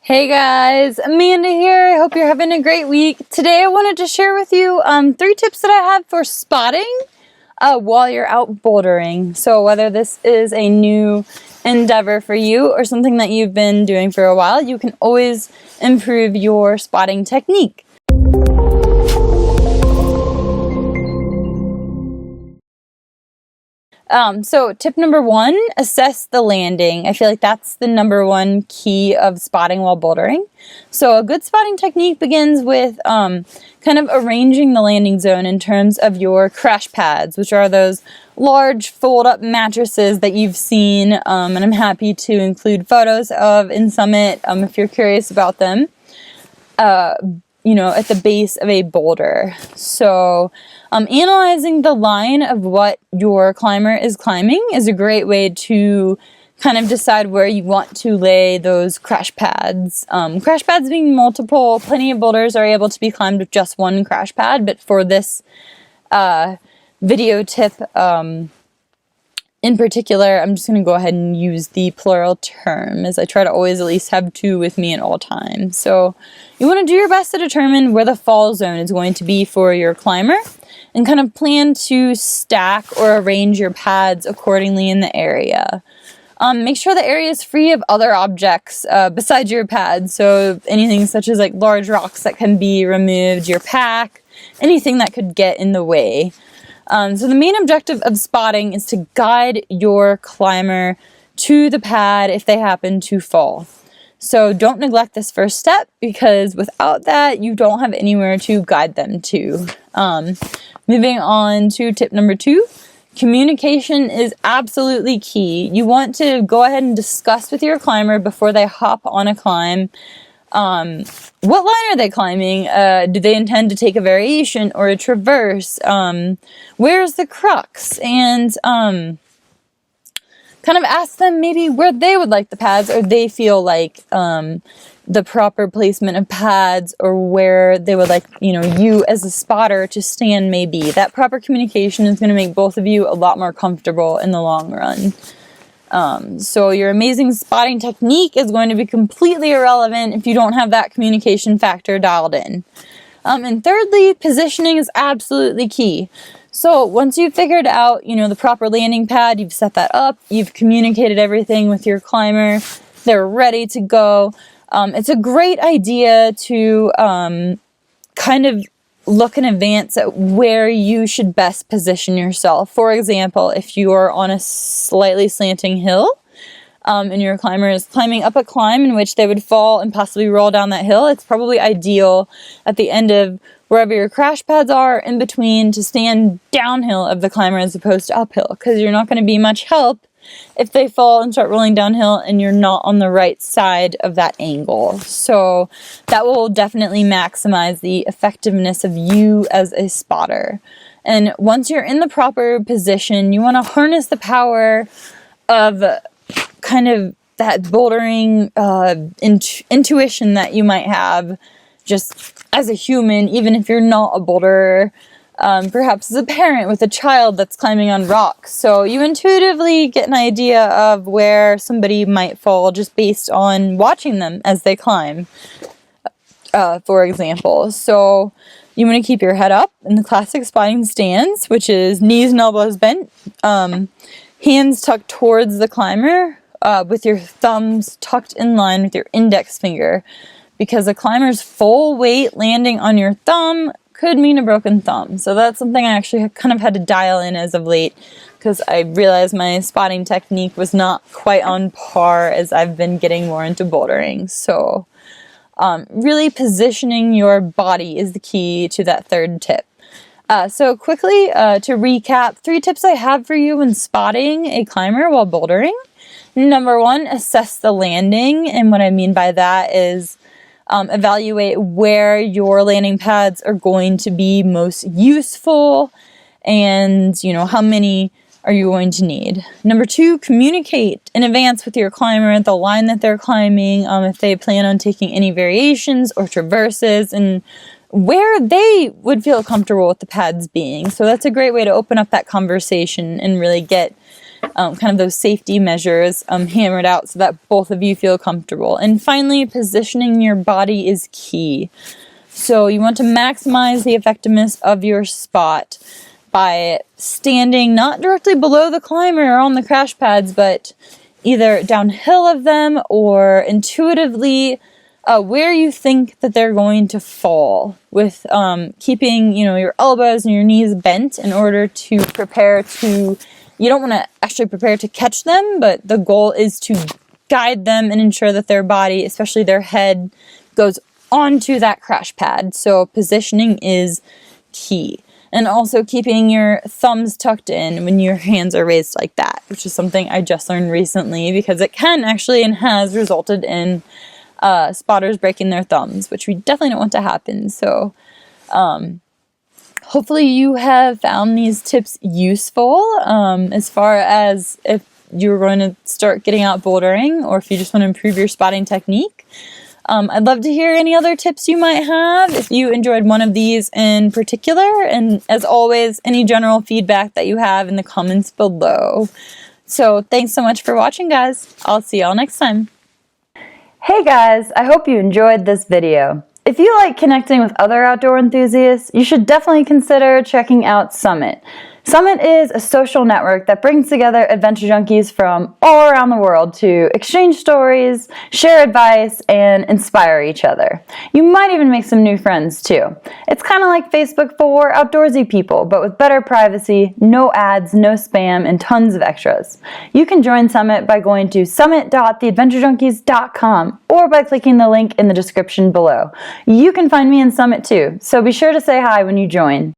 Hey guys, Amanda here. I hope you're having a great week. Today I wanted to share with you 3 tips that I have for spotting while you're out bouldering. So whether this is a new endeavor for you or something that you've been doing for a while, you can always improve your spotting technique. So tip number 1, assess the landing. I feel like that's the number 1 key of spotting while bouldering. So a good spotting technique begins with kind of arranging the landing zone in terms of your crash pads, which are those large fold-up mattresses that you've seen, and I'm happy to include photos of in Summit if you're curious about them. At the base of a boulder. So analyzing the line of what your climber is climbing is a great way to kind of decide where you want to lay those crash pads. Crash pads being multiple, plenty of boulders are able to be climbed with just one crash pad, but for this video tip in particular, I'm just going to go ahead and use the plural term, as I try to always at least have 2 with me at all times. So you want to do your best to determine where the fall zone is going to be for your climber and kind of plan to stack or arrange your pads accordingly in the area. Make sure the area is free of other objects besides your pads, so anything such as like large rocks that can be removed, your pack, anything that could get in the way. So the main objective of spotting is to guide your climber to the pad if they happen to fall. So don't neglect this first step, because without that, you don't have anywhere to guide them to. Moving on to tip number 2, communication is absolutely key. You want to go ahead and discuss with your climber before they hop on a climb. What line are they climbing? Do they intend to take a variation or a traverse? Where's the crux? And kind of ask them maybe where they would like the pads, or they feel like the proper placement of pads, or where they would like, you as a spotter to stand maybe. That proper communication is going to make both of you a lot more comfortable in the long run. So your amazing spotting technique is going to be completely irrelevant if you don't have that communication factor dialed in. And thirdly, positioning is absolutely key. So once you've figured out, the proper landing pad, you've set that up, you've communicated everything with your climber, they're ready to go. It's a great idea to kind of look in advance at where you should best position yourself. For example, if you are on a slightly slanting hill, and your climber is climbing up a climb in which they would fall and possibly roll down that hill, it's probably ideal at the end of wherever your crash pads are in between to stand downhill of the climber as opposed to uphill, because you're not going to be much help if they fall and start rolling downhill and you're not on the right side of that angle. So that will definitely maximize the effectiveness of you as a spotter. And once you're in the proper position, you want to harness the power of kind of that bouldering intuition that you might have just as a human, even if you're not a boulderer. Perhaps as a parent with a child that's climbing on rocks. So you intuitively get an idea of where somebody might fall just based on watching them as they climb, for example. So you want to keep your head up in the classic spotting stance, which is knees and elbows bent, hands tucked towards the climber, with your thumbs tucked in line with your index finger, because a climber's full weight landing on your thumb could mean a broken thumb. So that's something I actually kind of had to dial in as of late, because I realized my spotting technique was not quite on par as I've been getting more into bouldering. So really positioning your body is the key to that third tip. So quickly to recap, 3 tips I have for you when spotting a climber while bouldering. Number 1, assess the landing. And what I mean by that is evaluate where your landing pads are going to be most useful, and how many are you going to need. Number 2, communicate in advance with your climber the line that they're climbing, if they plan on taking any variations or traverses, and where they would feel comfortable with the pads being. So that's a great way to open up that conversation and really get kind of those safety measures hammered out so that both of you feel comfortable. And finally, positioning your body is key. So you want to maximize the effectiveness of your spot by standing not directly below the climber or on the crash pads, but either downhill of them or intuitively where you think that they're going to fall, with keeping, your elbows and your knees bent in order to prepare to, you don't want to actually prepare to catch them, but the goal is to guide them and ensure that their body, especially their head, goes onto that crash pad. So positioning is key. And also keeping your thumbs tucked in when your hands are raised like that, which is something I just learned recently, because it can actually and has resulted in spotters breaking their thumbs, which we definitely don't want to happen. So hopefully you have found these tips useful as far as if you're going to start getting out bouldering, or if you just want to improve your spotting technique. I'd love to hear any other tips you might have if you enjoyed one of these in particular, and as always, any general feedback that you have in the comments below. So thanks so much for watching, guys. I'll see y'all next time. Hey guys, I hope you enjoyed this video. If you like connecting with other outdoor enthusiasts, you should definitely consider checking out Summit. Summit is a social network that brings together adventure junkies from all around the world to exchange stories, share advice, and inspire each other. You might even make some new friends too. It's kind of like Facebook for outdoorsy people, but with better privacy, no ads, no spam, and tons of extras. You can join Summit by going to summit.theadventurejunkies.com or by clicking the link in the description below. You can find me in Summit too, so be sure to say hi when you join.